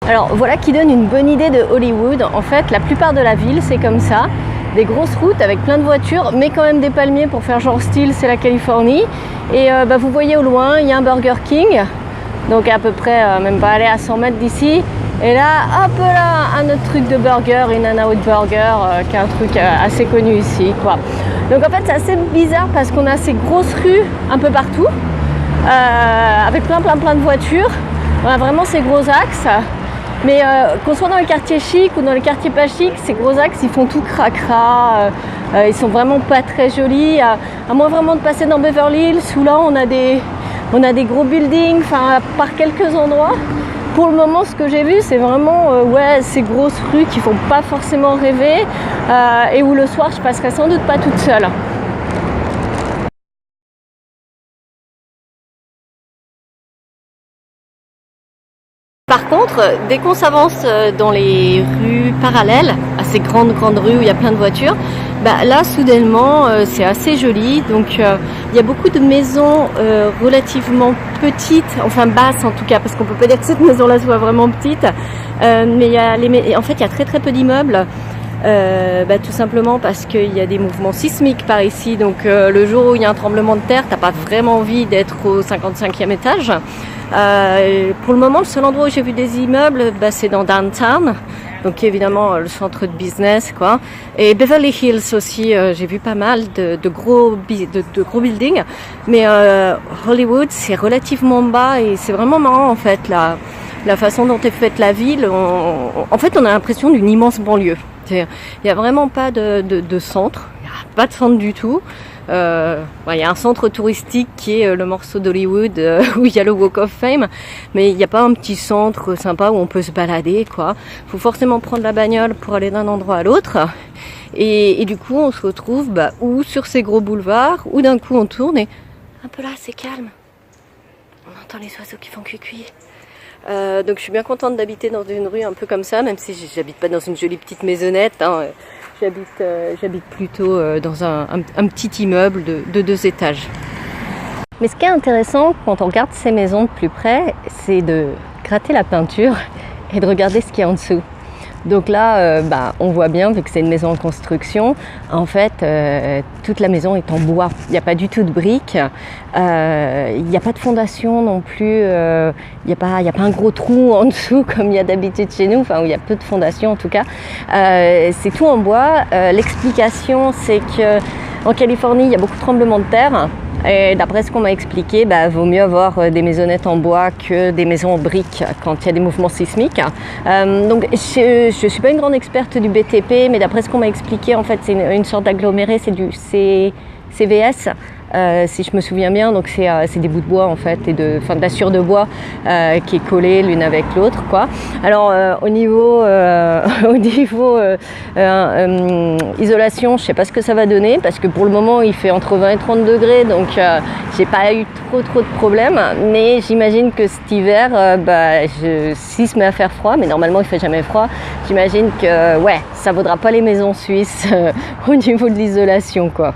Alors voilà qui donne une bonne idée de Hollywood. En fait, la plupart de la ville, c'est comme ça. Des grosses routes avec plein de voitures, mais quand même des palmiers pour faire genre style, c'est la Californie. Et vous voyez au loin, il y a un Burger King. Donc à peu près, même pas aller à 100 mètres d'ici. Et là, hop là, un autre truc de burger, In-N-Out Burger, qui est un truc assez connu ici, quoi. Donc en fait, c'est assez bizarre parce qu'on a ces grosses rues un peu partout, avec plein de voitures. On a vraiment ces gros axes. Mais qu'on soit dans les quartiers chics ou dans les quartiers pas chics, ces gros axes, ils font tout cracra. Ils sont vraiment pas très jolis. À moins vraiment de passer dans Beverly Hills, où là, on a des gros buildings, enfin, par quelques endroits. Pour le moment, ce que j'ai vu, c'est vraiment ces grosses rues qui font pas forcément rêver et où le soir, je passerai sans doute pas toute seule. Par contre, dès qu'on s'avance dans les rues parallèles à ces grandes rues où il y a plein de voitures, là soudainement c'est assez joli. Donc il y a beaucoup de maisons relativement petites, enfin basses en tout cas, parce qu'on peut pas dire que cette maison-là soit vraiment petite, mais en fait il y a très peu d'immeubles. Tout simplement parce qu'il y a des mouvements sismiques par ici, donc le jour où il y a un tremblement de terre, t'as pas vraiment envie d'être au 55e étage. Pour le moment, le seul endroit où j'ai vu des immeubles, c'est dans Downtown, donc évidemment le centre de business, quoi. Et Beverly Hills aussi, j'ai vu pas mal de gros buildings, mais Hollywood c'est relativement bas et c'est vraiment marrant en fait la façon dont est faite la ville. En fait, on a l'impression d'une immense banlieue. Il n'y a vraiment pas de centre, il n'y a pas de centre du tout. Il y a un centre touristique qui est le morceau d'Hollywood où il y a le Walk of Fame, mais il n'y a pas un petit centre sympa où on peut se balader, quoi. Faut forcément prendre la bagnole pour aller d'un endroit à l'autre. Et du coup, on se retrouve ou sur ces gros boulevards, ou d'un coup on tourne et un peu là, c'est calme. On entend les oiseaux qui font cuicui. Donc je suis bien contente d'habiter dans une rue un peu comme ça, même si j'habite pas dans une jolie petite maisonnette, hein. J'habite plutôt dans un petit immeuble de 2 étages. Mais ce qui est intéressant quand on regarde ces maisons de plus près, c'est de gratter la peinture et de regarder ce qu'il y a en dessous. Donc là, on voit bien, vu que c'est une maison en construction, en fait, toute la maison est en bois. Il n'y a pas du tout de briques. Il n'y a pas de fondation non plus. Il n'y a pas un gros trou en dessous comme il y a d'habitude chez nous, enfin où il y a peu de fondation en tout cas. C'est tout en bois. L'explication, c'est qu'en Californie, il y a beaucoup de tremblements de terre. Et d'après ce qu'on m'a expliqué, vaut mieux avoir des maisonnettes en bois que des maisons en briques quand il y a des mouvements sismiques. Donc je suis pas une grande experte du BTP, mais d'après ce qu'on m'a expliqué, en fait, c'est une sorte d'aggloméré, c'est du CVS. Si je me souviens bien, donc c'est des bouts de bois en fait et de la sciure de bois qui est collée l'une avec l'autre, quoi. Alors au niveau isolation, je sais pas ce que ça va donner parce que pour le moment il fait entre 20 et 30 degrés, donc j'ai pas eu trop de problèmes, mais j'imagine que cet hiver s'il se met à faire froid, mais normalement il fait jamais froid, j'imagine que ça vaudra pas les maisons suisses au niveau de l'isolation, quoi.